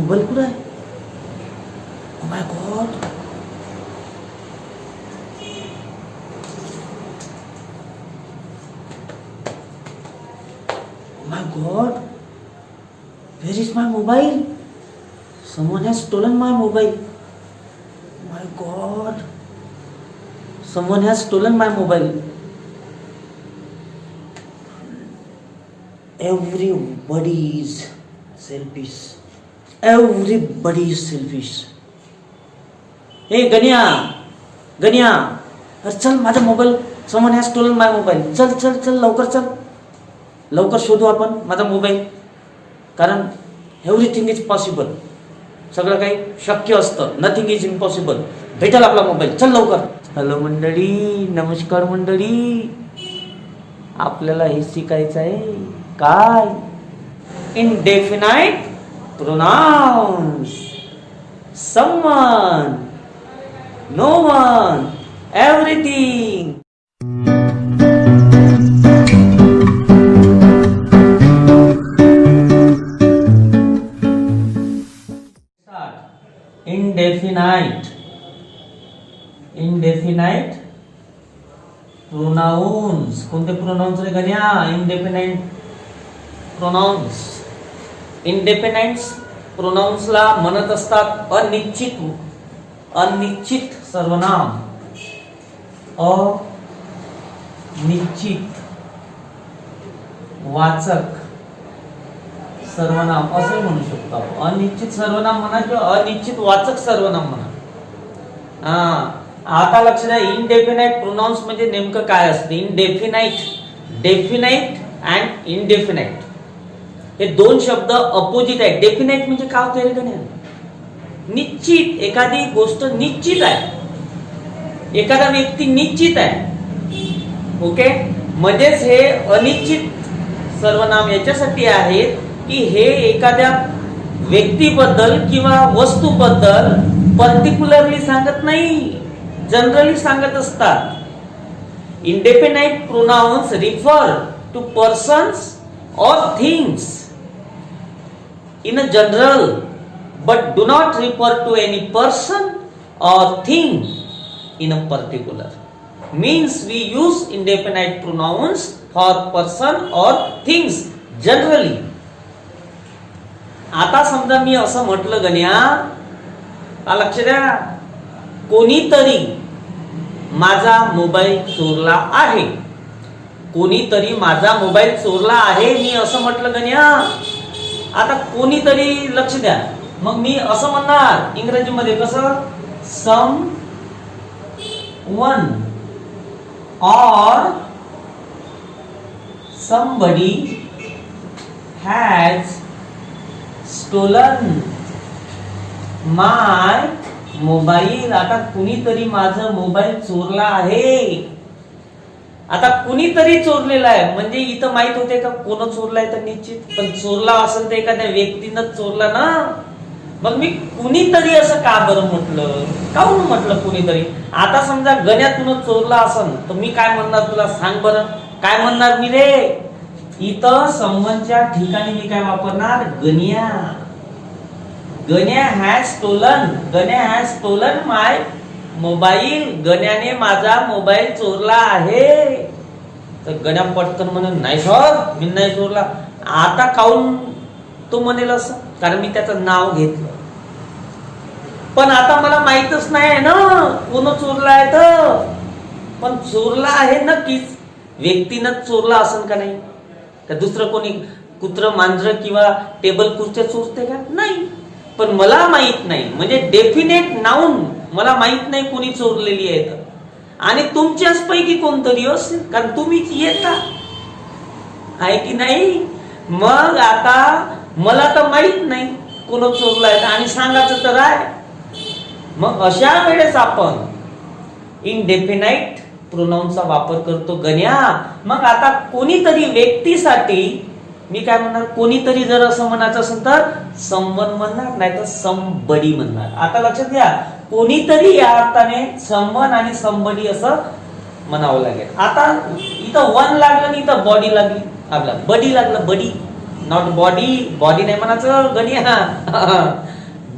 Mobile कुठं आहे? Oh my God, my god, where is my mobile? Someone has stolen my mobile. My god, someone has stolen my mobile. Everybody is selfish. Everybody is selfish. Hey गण्या, गण्या, अरे चल माझा mobile, someone has stolen my mobile. चल चल चल लवकर चल, लवकर शोधू आपण माझा मोबाईल. कारण एव्हरीथिंग इज पॉसिबल, सगळं काही शक्य असतं. Nothing is impossible. भेटेल आपला मोबाईल, चल लवकर. हॅलो मंडळी, नमस्कार मंडळी. आपल्याला हे शिकायचं आहे काय? Indefinite pronouns. Someone, no one, everything. Indefinite pronouns. कोणते प्रोनाउन्स रे गण्या? Indefinite pronouns. इंडेफिनाइट प्रोनाउन्सला म्हणत असतात अनिश्चित, अनिश्चित सर्वनाम. अनिश्चित वाचक सर्वनाम असे म्हणू शकतो. अनिश्चित सर्वनाम म्हणा किंवा अनिश्चित वाचक सर्वनाम म्हणा. आता लक्ष द्या, इनडेफिनाइट प्रोनाउन्स म्हणजे नेमकं काय असतं? इनडेफिनाइट, डेफिनाइट अँड इनडेफिनाइट हे दोन शब्द अपोजिट आहेत. डेफिनाइट म्हणजे काय होतं रे गण्या? निश्चित. एखादी गोष्ट निश्चित आहे, एखादा व्यक्ती निश्चित आहे. ओके, म्हणजेच हे अनिश्चित सर्वनाम याच्यासाठी आहेत की हे एखाद्या व्यक्तीबद्दल किंवा वस्तूबद्दल पर्टिक्युलरली सांगत नाही, जनरली सांगत असतात. Indefinite pronouns refer to persons और things in a general but do not refer to any person or thing in a particular. Means we use indefinite pronouns for person or things generally. आता समजा मी असं म्हटलं गण्या, लक्ष द्या, कोणीतरी माझा mobile चोरला आहे. कोणीतरी माझा मोबाईल चोरला आहे मी असं म्हटलं गण्या. आता कोणीतरी, लक्ष द्या, मग मी असं म्हणणार इंग्रजीमध्ये कसं? सम वन और somebody has stolen my mobile. आता कुणीतरी माझा मोबाईल चोरला आहे. आता कुणीतरी चोरलेला आहे म्हणजे इथं माहित होते का कोण चोरलाय? तर निश्चित. पण चोरला असेल तर एखाद्या व्यक्तीनं चोरला ना. मग मी कुणीतरी असं का बरं म्हटलं? काहून म्हटलं कुणीतरी? आता समजा गण्यातून चोरला असेल तर मी काय म्हणणार तुला सांग बरं? काय म्हणणार मी रे? इथं संबंधच्या ठिकाणी मी काय वापरणार? Ganya. Ganya has stolen, Ganya has stolen my mobile. गण्याने माझा मोबाईल चोरला आहे. तर गण्या पटकन म्हणून नाही सर मी नाही चोरला. आता काऊन तो म्हणेल असं? कारण मी त्याचं नाव घेतलं. पण आता मला माहितच नाही ना कोण चोरला आहे. तर पण चोरला आहे नक्कीच. व्यक्तीनं चोरला असेल का नाही? का दुसरं कोणी कुत्र मांजर किंवा टेबल खुर्च्या चोरते का? नाही. पण मला माहित नाही म्हणजे डेफिनेट नाउन मला माहित नाही कोणी चोरलेली आहे. आणि तुमच्याच पैकी कोणतरी असेल कारण तुम्हीच येता आहे की नाही. मग आता मला तर माहित नाही कोण चोरलाय आणि सांगायचं तर आहे. मग अशा वेळेस आपण इनडेफिनाइट प्रोनाउनचा वापर करतो गण्या. मग आता कोणीतरी व्यक्तीसाठी मी काय म्हणणार? कोणीतरी जर असं म्हणायचं असेल तर समवन म्हणणार, नाही तर समबडी म्हणणार. आता लक्षात घ्या, कोणीतरी या अर्थाने समवन आणि समबडी असं म्हणावं लागेल. आता इथं वन लागलं आणि इथं बॉडी लागली, आपला बडी लागलं. बडी नॉट बॉडी. बॉडी नाही म्हणायचं गण्या.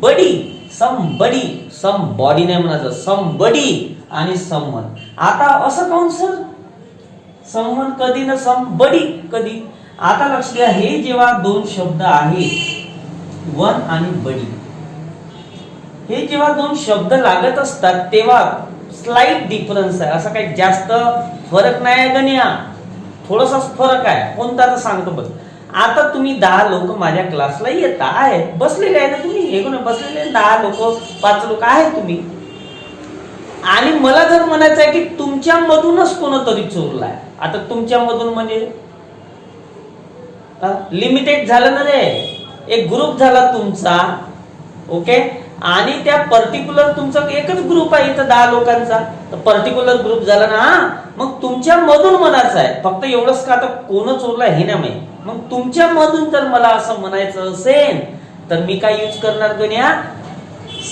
बडी, समबडी, समबॉडी नाही म्हणायचं, समबडी आणि समवन. आता असं काऊन सर, समवन कधी ना समबडी कधी? आता लक्ष द्या, हे जेव्हा दोन शब्द आहेत वन आणि बडी, हे जेव्हा दोन शब्द लागत असतात तेव्हा स्लाइट डिफरन्स आहे, असं काही जास्त फरक नाही आहे गण्या, थोडासाच फरक आहे. कोणता तर सांगतो बघ. आता तुम्ही 10 लोक माझ्या क्लासला येत आहे, बसलेले आहे ना तुम्ही, हे कोण बसलेले 10 लोक 5 लोक आहे तुम्ही, आणि मला जर म्हणायचं आहे की तुमच्या मधूनच कोणतरी चोरलाय. आता तुमच्या मधून म्हणजे लिमिटेड झालं ना रे, एक ग्रुप झाला तुमचा, ओके, आणि त्या पर्टिक्युलर तुमचा एकच ग्रुप आहे इथं 10 लोकांचा, तर पर्टिक्युलर ग्रुप झाला ना. मग तुमच्या मधून म्हणायचं आहे, फक्त एवढंच का आता कोण चोरलाय हे नाही माहिती. मग तुमच्या मधून जर मला असं म्हणायचं असेल तर मी काय यूज करणार गण्या,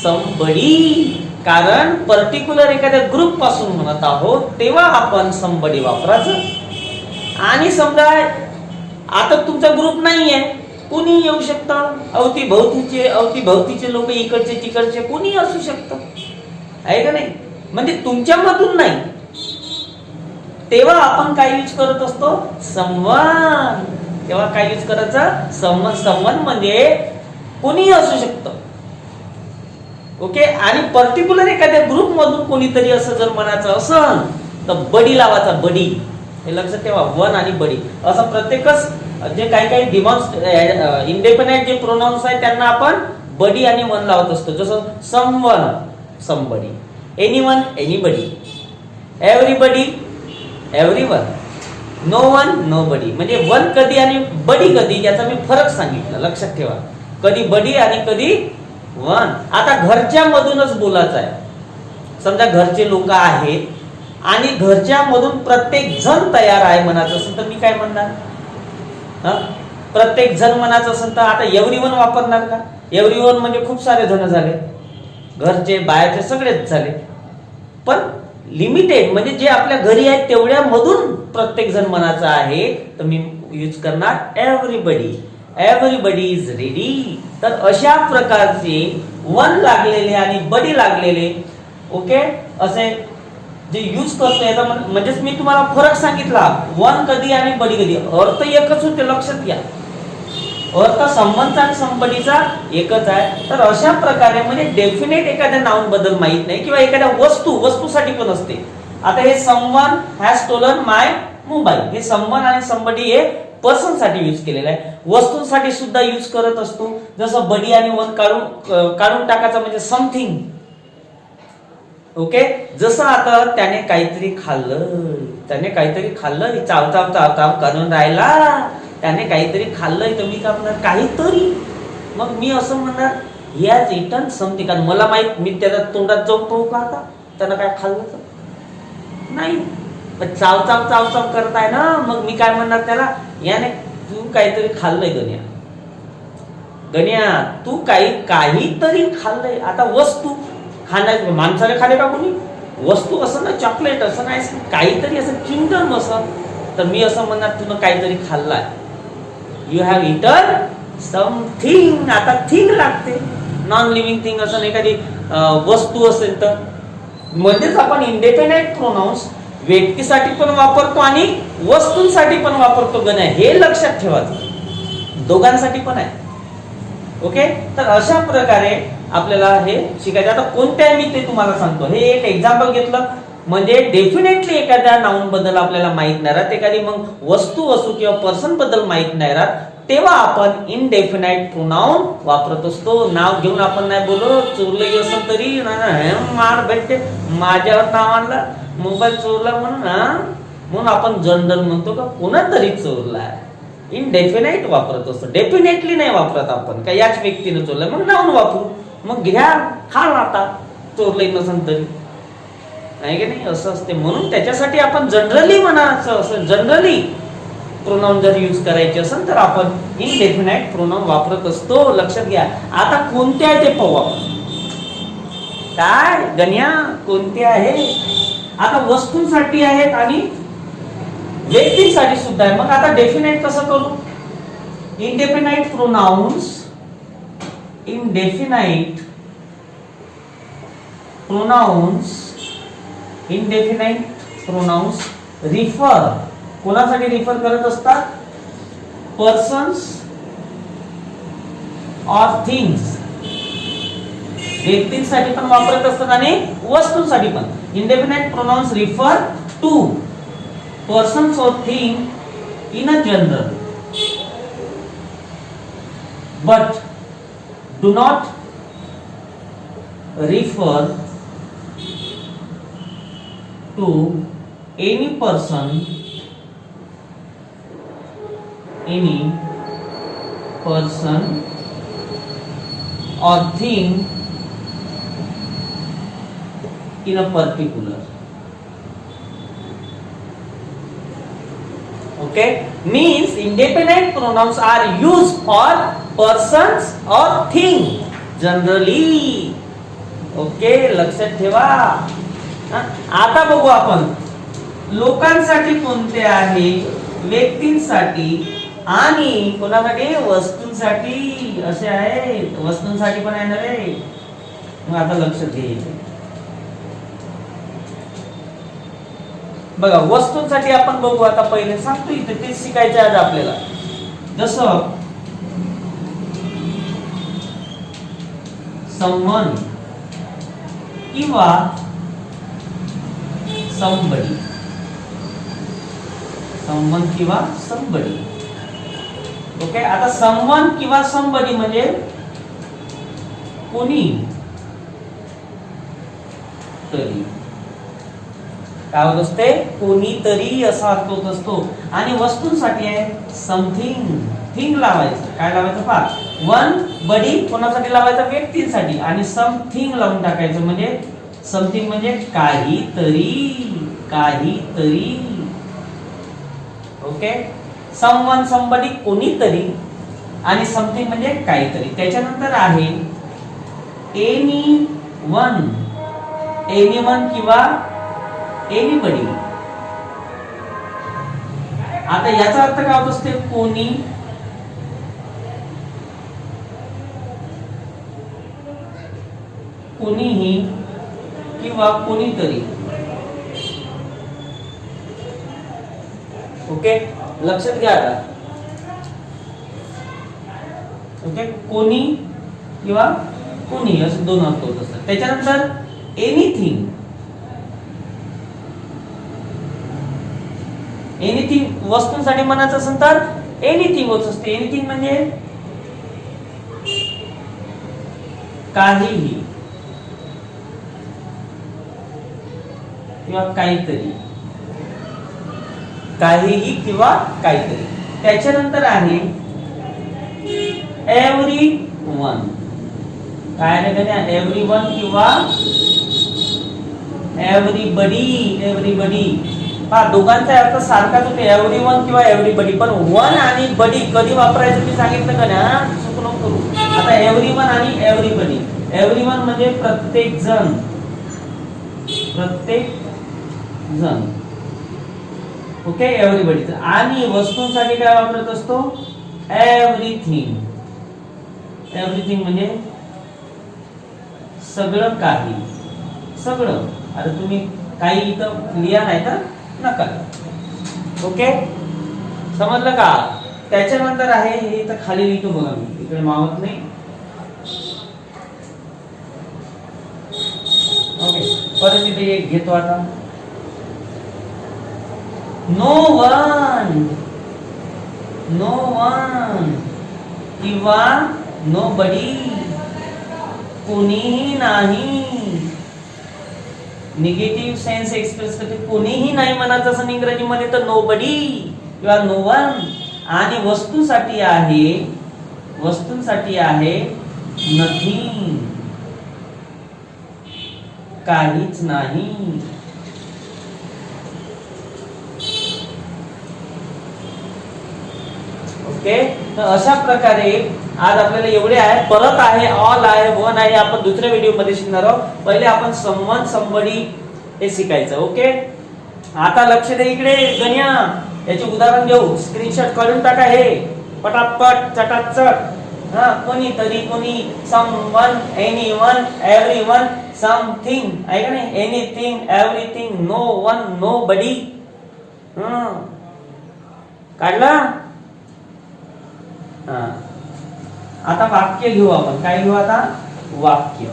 समबडी, कारण पर्टिक्युलर एखाद्या ग्रुप पासून म्हणत आहोत तेव्हा आपण समबडी वापरायचं. आणि समजा आता तुमचा ग्रुप नाहीये, कोणी येऊ शकतं, अवतीभोवतीचे लोक, इकडचे तिकडचे कोणी असू शकतं, आहे का नाही, म्हणजे तुमच्या मधून नाही, तेव्हा आपण काय यूज करत असतो, समवन. तेव्हा काय यूज करायचं, समवन. समवन म्हणजे कोणी असू शकतं, ओके. आणि पर्टिक्युलर एखाद्या ग्रुप मधून कोणीतरी असं जर म्हणायचं असेल तर बडी लावायचा, बडी, हे लक्षात ठेवा, वन आणि बडी. असं प्रत्येकच जे काही इंडिपेंडेंट जे प्रोनाउन्स आहेत त्यांना आपण बडी आणि वन लावत असतो. जसं someone, somebody, anyone, anybody, everybody, everyone, no one, nobody. म्हणजे वन कधी आणि बडी कधी याचा मी फरक सांगितला, लक्षात ठेवा, कधी बडी आणि कधी वन. आता घरच्या मधूनच बोलायचं आहे. समजा घरचे लोक आहेत आणि घरच्या मधून प्रत्येक जण तयार आहे म्हणायचं असेल तर मी काय म्हणणार, प्रत्येक जण म्हणायचं असेल तर आता एव्हरीवन वापरणार का? एव्हरीवन म्हणजे खूप सारे जण झाले, घरचे बाहेरचे सगळेच झाले, पण लिमिटेड म्हणजे जे आपल्या घरी आहेत तेवढ्या मधून प्रत्येक जण म्हणायचं आहे तर मी यूज करणार एव्हरीबडी. Everybody is ready. तर अशा प्रकारचे वन लागलेले आणि बडी लागलेले, ओके, असे जे यूज करतो याचा म्हणजेच मी तुम्हाला फरक सांगितला, वन कधी आणि बडी कधी, अर्थ एकच होते, लक्षात घ्या, अर्थ समवनचा आणि समबडीचा एकच आहे. तर अशा प्रकारे म्हणजे डेफिनेट एखाद्या नाउन बद्दल माहित नाही किंवा एखाद्या वस्तूसाठी पण असते. आता हे someone has stolen my mobile, हे समवन आणि समबडी हे पर्सन साठी यूज केलेलं आहे. वस्तूंसाठी सुद्धा यूज करत असतो, जसं बडी आणि वन काढून टाकायचं म्हणजे समथिंग, ओके. जसं आता त्याने काहीतरी खाल्लं, चाव चाव चाव चाव करून राहिला, त्याने काहीतरी खाल्लंय, तर मी काय म्हणणार, काहीतरी. मग मी असं म्हणणार ही हॅज इटन समथिंग, कारण मला माहित, मी त्याच्या तोंडात जाऊन पाहू का आता त्यानं काय खाल्लं तर नाही, पण चाव चाव चाव चाव करत आहे ना, मग मी काय म्हणणार त्याला, याने तू काहीतरी खाल्लंय गण्या, तू काहीतरी खाल्लंय. आता वस्तू खाण्या, माणसाने खाणे का कोणी, वस्तू असं ना, चॉकलेट असं नाही, काहीतरी असं चिंगम असं, तर मी असं म्हणणार तुला काहीतरी खाल्लाय, यू हॅव इटन समथिंग. आता थिंग लागते, नॉन लिव्हिंग थिंग असं एखादी वस्तू असेल तर, म्हणजेच आपण इंडिपेंडेंट प्रोनाउन्स व्यक्तीसाठी पण वापरतो आणि वस्तूंसाठी पण वापरतो गण्या, हे लक्षात ठेवायचं, दोघांसाठी पण आहे, ओके. तर अशा प्रकारे आपल्याला हे शिकायचं. आता कोणत्या मी ते तुम्हाला सांगतो, हे एक एक्झाम्पल घेतलं म्हणजे डेफिनेटली एखाद्या नाउन बद्दल आपल्याला माहित नाही राहत, एखादी मग वस्तू असो किंवा पर्सन बद्दल माहित नाही राहत, तेव्हा आपण इनडेफिनाइट प्रोनाउन वापरत असतो. नाव घेऊन आपण नाही बोलत, चोरलं असेल तरी मार भेटते, माझ्यावर नाव आणलं, मोबाईल चोरला म्हणून आपण जनरल म्हणतो का कोणातरी चोरलाय, इनडेफिनाइट वापरत असतो, डेफिनेटली नाही वापरत आपण का याच व्यक्तीने चोरलंय, मग नाउन वापरू, मग घ्या खा आता, चोरलंय नसेल तरी, नाही की नाही, असं असते. म्हणून त्याच्यासाठी आपण जनरली म्हणायचं, असं जनरली प्रोनाउन जर यूज करायचे असेल तर आपण इनडेफिनाइट प्रोनाउन वापरत असतो, लक्षात घ्या. आता कोणते आहे ते पाहू आपण, काय गण्या कोणते आहे. आता वस्तूंसाठी आहेत आणि व्यक्तींसाठी सुद्धा आहे. मग आता डेफिनाइट कसं करू, indefinite pronounce indefinite pronouns refer कोणासाठी रिफर करत असतात? पर्सन्स और थिंग्स, व्यक्तींसाठी पण वापरत असतात आणि वस्तूंसाठी पण. Indefinite pronouns refer to persons और thing in a general but do not refer to any person or thing in a particular. Okay, means indefinite pronouns are used for persons or thing generally. Okay, लक्षात ठेवा. आता बघू आपण लोकांसाठी कोणते आहे, व्यक्तींसाठी आणि कोणासाठी, वस्तूंसाठी. असे आहे, वस्तूंसाठी पण आहे ना रे. मग आता लक्षात घ्यायचं बघा. वस्तूंसाठी आपण बघू आता. पहिले सांगतो इथे तेच शिकायचे आज आपल्याला. जसं someone किंवा somebody, someone किंवा somebody. ओके, आता someone किंवा somebody म्हणजे कोणी तरी. काय होत असते? कोणीतरी असा अर्थ होत असतो. आणि वस्तूंसाठी आहे समथिंग, थिंग लावायचं. काय लावायचं पहा, वन बडी कोणासाठी लावायचं? व्यक्तींसाठी. आणि समथिंग लावून टाकायचं म्हणजे समथिंग म्हणजे काहीतरी, काहीतरी. ओके, समवन समबडी कोणीतरी आणि समथिंग म्हणजे काहीतरी. त्याच्यानंतर आहे एनीवन, एनीवन किंवा एनीबडी. आता याचा अर्थ काय होत असते? कोणी, कोणीही किंवा कोणीतरी. ओके, लक्षात घ्या आता. ओके, कोणी किंवा कोणी असे दोन अर्थ होत असतात. त्याच्यानंतर एनीथिंग, एनीथिंग वस्तूंसाठी म्हणायचं असेल तर एनीथिंग होत असते. एनीथिंग म्हणजे काहीही किंवा काहीतरी, काहीही किंवा काहीतरी. त्याच्यानंतर आहे एव्हरीवन. काय आहे? एव्हरीवन किंवा एव्हरीबडी, एव्हरीबडी. पहा, दोघांचा अर्थ सारखाच होते, एव्हरीवन किंवा एव्हरीबडी. पण वन आणि बडी कधी वापरायचं मी सांगितलं का ना, चुक नको करू. आता एव्हरीवन आणि एव्हरीबडी. एव्हरीवन म्हणजे प्रत्येक जण, प्रत्येक जण. Okay, everybody. आणि वस्तूंसाठी काय वापरत असतो? एव्हरीथिंग. एव्हरीथिंग म्हणजे सगळं काही, सगळं. आता तुम्ही काही इथं लिहा नाही तर नका. ओके, समजलं का? त्याच्यानंतर आहे हे इथं खाली लिहितो बघा, मी इकडे मावत नाही. ओके, परत इथे एक घेतो आता. नो वन, नो वन किंवा नोबडी, कोणीही नाही. निगेटिव्ह सेन्स एक्सप्रेस करते. कोणीही नाही म्हणायचं असं इंग्रजीमध्ये तर नोबडी किंवा नो वन. आणि वस्तूसाठी आहे, वस्तूंसाठी आहे नथिंग, काहीच नाही. ओके, तर अशा प्रकारे आज आपल्याला एवढे आहे. परत आहे, ऑल आहे, वन आहे, आपण दुसऱ्या व्हिडिओ मध्ये शिकणार आहोत. पहिले आपण समवन समबडी हे शिकायचं. ओके, आता लक्ष दे इकडे गण्या. याचे उदाहरण घेऊ, स्क्रीनशॉट काढून टाका. हे पटापट चटाचट हा, कोणीतरी, कोणी, समवन, एनीवन, एव्हरीवन, समथिंग, आहे का नाही, anything, everything, no one, nobody. काढला. हा, आता वाक्य घेऊ आपण. काय घेऊ आता? वाक्य.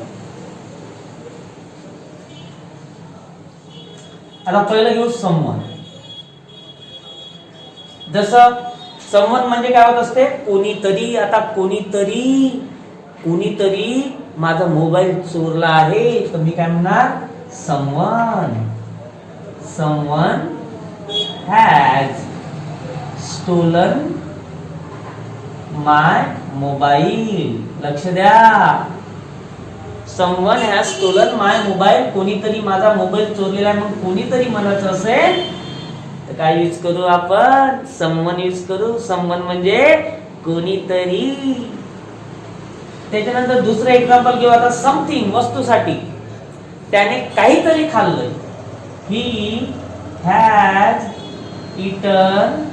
आता पहिलं घेऊ समवन. जसं समवन म्हणजे काय होत असते? कोणीतरी. आता कोणीतरी, कोणीतरी माझा मोबाईल चोरला आहे, तर मी काय म्हणणार? Someone. Someone has stolen my mobile. लक्ष द्या. Someone has stolen my mobile. कोणीतरी माझा मोबाईल चोरलेला आहे. मग कोणीतरी म्हणायचं असेल तर काय यूज करू आपण? समवन यूज करू. समवन म्हणजे कोणीतरी. त्याच्यानंतर दुसरं एक्झाम्पल घेऊ आता. समथिंग, वस्तूसाठी. त्याने काहीतरी खाल्लंय. He has eaten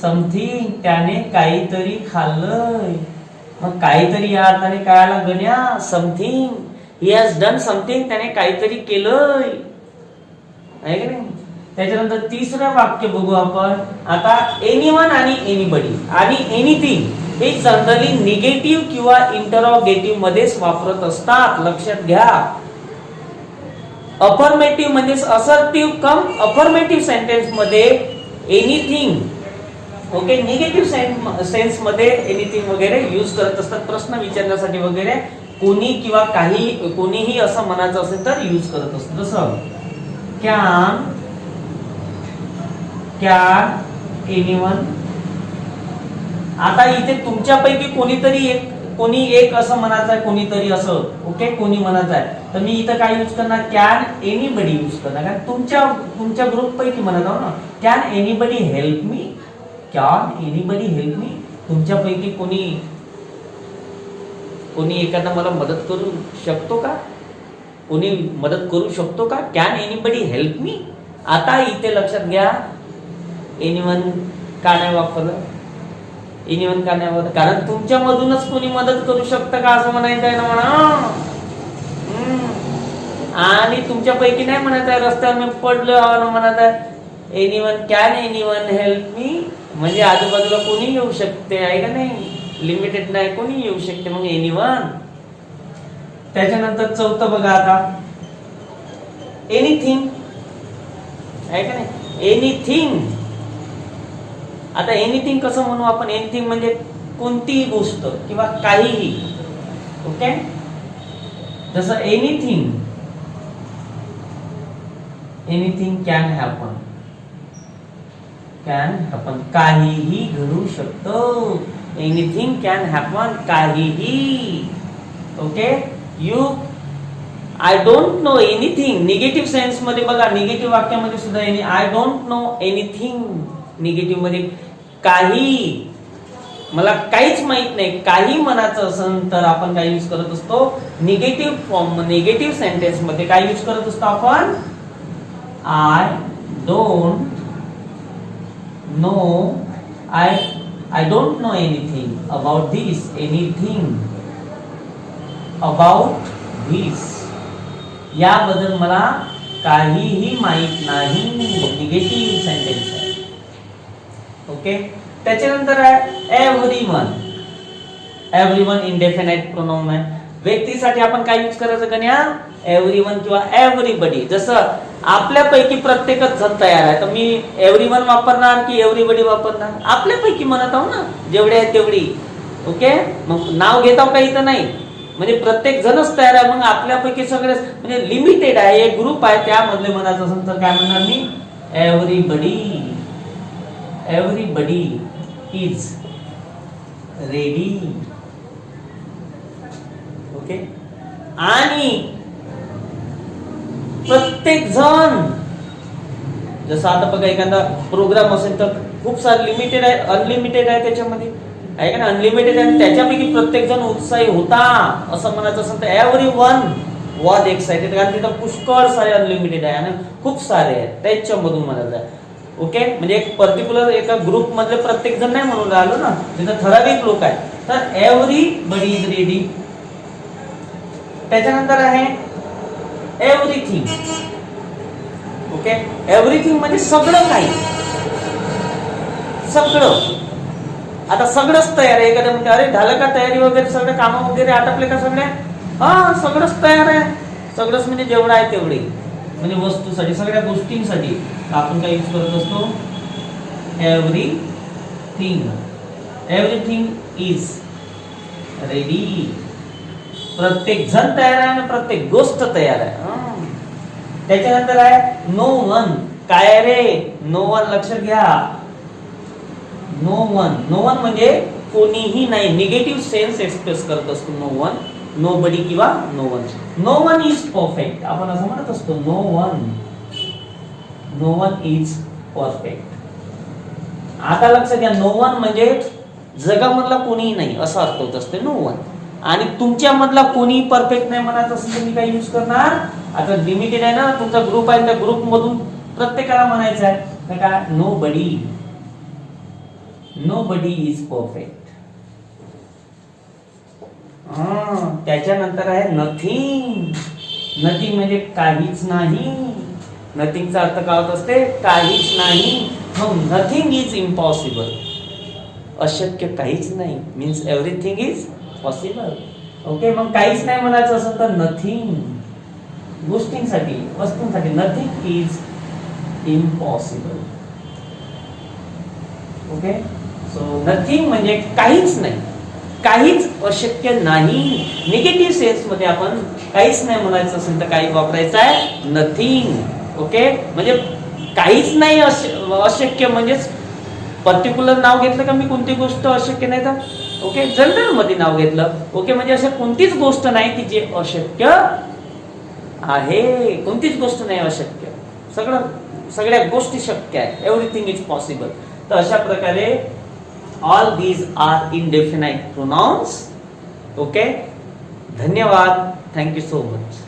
something. त्याने काहीतरी खाल्लंय. मग काहीतरी या अर्थाने काय आला Ganya? Something. He has done something. त्याने काहीतरी केलंय, आहे की नाही? त्याच्यानंतर तिसरं वाक्य बघू आपण आता. एनीवन आणि एनीबडी आणि एनीथिंग हे जनरली निगेटिव्ह किंवा इंटरोगेटिव्ह मध्येच वापरत असतात. लक्षात घ्या. अफर्मेटिव्ह म्हणजे असर्टिव्ह कम अफर्मेटिव्ह सेंटेन्स मध्ये एनीथिंग, ओके, निगेटिव्ह सेन्स मध्ये एनीथिंग वगैरे यूज करत असतात. प्रश्न विचारण्यासाठी वगैरे कोणी किंवा काही, कोणीही असं म्हणायचं असेल तर यूज करत असतात. जसं कॅन, कॅन एनीवन. आता इथे तुमच्यापैकी कोणीतरी एक, कोणी एक असं म्हणायचं आहे, कोणीतरी असं, ओके, कोणी म्हणायचं आहे, तर मी इथं काय यूज करणार? कॅन एनीबडी यूज करणार. कारण तुमच्या ग्रुप पैकी म्हणत आहो ना. Can anybody help me? Can anybody help me? तुमच्यापैकी कोणी एखादा मला मदत करू शकतो का? कोणी मदत करू शकतो का? Can anybody help me? आता इथे लक्षात घ्या. एनीवन का नाही वापरलं? एनीवन का नाही वापरलं? कारण तुमच्यामधूनच कोणी मदत करू शकतं का असं म्हणायचं आहे ना म्हणा. आणि तुमच्यापैकी नाही म्हणायचं आहे रस्त्यावर मी पडलो म्हणत आहे anyone, can anyone help me? म्हणजे आजूबाजूला कोणी येऊ शकते, आहे का नाही? लिमिटेड नाही, कोणी येऊ शकते. मग एनीवन. त्याच्यानंतर चौथं बघा आता. एनीथिंग, आहे का नाही? एनीथिंग. आता एनीथिंग कसं म्हणू आपण? एनीथिंग म्हणजे कोणतीही गोष्ट किंवा काहीही, ओके. जसं anything, anything can happen. Can happen, काहीही घडू शकतं. एनीथिंग कॅन हॅपन, काहीही, okay. You, I don't know anything. Negative sense मध्ये बघा, निगेटिव्ह वाक्यामध्ये सुद्धा I don't know anything. Negative मध्ये काही, मला काहीच माहित नाही, काही म्हणायचं असेल तर आपण काय यूज करत असतो? निगेटिव्ह फॉर्म, निगेटिव्ह सेंटेन्स मध्ये काय यूज करत असतो आपण? I don't know, I don't know anything about this. Anything about this, याबद्दल मला काहीही माहित नाही. निगेटिव्ह सेंटेन्स आहे, ओके. त्याच्यानंतर आहे एव्हरीवन. एव्हरीवन इंडेफिनाइट प्रोनाउन आहे. व्यक्तीसाठी आपण काय यूज करायचं गण्या? एव्हरीवन किंवा एव्हरीबडी. जसं आपल्यापैकी प्रत्येकच जण तयार आहे, तर मी एव्हरीवन वापरणार की एव्हरीबडी वापरणार? आपल्यापैकी म्हणत आहो ना, जेवढे आहे तेवढी, ओके. मग नाव घेत आहो का इथं? नाही, म्हणजे प्रत्येक जणच तयार आहे. मग आपल्यापैकी सगळे म्हणजे लिमिटेड आहे, एक ग्रुप आहे, त्यामधले म्हणायचं असेल तर काय म्हणणार मी? Everybody. Everybody is ready, okay. आणि प्रत्येक जण, जसं आता बघा एखादा प्रोग्राम असेल तर खूप सारे लिमिटेड आहे, अनलिमिटेड आहे त्याच्यामध्ये, आहे का ना? अनलिमिटेड आहे, त्याच्यापैकी प्रत्येक जण उत्साही होता असं म्हणायचं असेल तर एव्हरीवन वॉज एक्साइटेड. कारण तिथं पुष्कळ सारे अनलिमिटेड आहे आणि खूप सारे आहेत, त्याच्यामधून म्हणायचं आहे, ओके. म्हणजे एक पर्टिक्युलर एका ग्रुप मधले प्रत्येक जण नाही म्हणून राहिलो ना, तिथं ठराविक लोक आहेत. तर एव्हरीबडी इज रेडी. त्याच्यानंतर आहे एव्हरीथिंग. ओके, एव्हरीथिंग म्हणजे सगळं काही, सगळं. आता सगळंच तयार आहे. एखाद्या म्हणते अरे झालं का तयारी वगैरे, सगळे कामं वगैरे आटपले का सगळे? हा, सगळंच तयार आहे. सगळंच म्हणजे जेवढं आहे तेवढे, म्हणजे वस्तूसाठी, सगळ्या गोष्टींसाठी आपण काय यूज करत असतो? एव्हरीथिंग. Everything is ready. प्रत्येक जण तयार आहे आणि प्रत्येक गोष्ट तयार आहे. त्याच्यानंतर आहे नो वन. काय रे? नो वन, लक्षात घ्या. No one. नो वन म्हणजे कोणीही नाही. निगेटिव्ह सेन्स एक्सप्रेस करत असतो नो वन. नो बडी किंवा no one. No one is perfect. आपण असं म्हणत असतो no one. No one is perfect. आता लक्षात घ्या, नो वन म्हणजे जगामधला कोणीही नाही असं अर्थ होत असते नो वन. आणि तुमच्यामधला कोणी परफेक्ट नाही म्हणायचं असेल तर मी काय यूज करणार? आता लिमिटेड आहे ना, तुमचा ग्रुप आहे, त्या ग्रुप मधून प्रत्येकाला म्हणायचं आहे काय? Nobody. Nobody is perfect. त्याच्यानंतर आहे नथिंग. नथिंग म्हणजे काहीच नाही. नथिंगचा अर्थ काय होत असते? काहीच नाही. मग नथिंग इज इम्पॉसिबल. अशक्य काहीच नाही means everything is possible. Okay, मग काहीच नाही म्हणायचं असेल तर नथिंग. गोष्टींसाठी, वस्तूंसाठी nothing is impossible. Okay, so nothing म्हणजे काहीच नाही, काहीच अशक्य नाही. निगेटिव्ह सेन्स मध्ये आपण काहीच नाही म्हणायचं असेल तर काही वापरायचं आहे? नथिंग. ओके, म्हणजे काहीच नाही अशक्य म्हणजेच पर्टिक्युलर नाव घेतलं का मी कोणती गोष्ट अशक्य नाही तर ओके जनरल मध्ये नाव घेतलं. ओके, म्हणजे असं कोणतीच गोष्ट नाही की जे अशक्य आहे. कोणतीच गोष्ट नाही अशक्य, सगळ्या गोष्टी शक्य आहे. Everything is possible. तर अशा प्रकारे all these are indefinite pronouns. Okay, धन्यवाद. Thank you so much.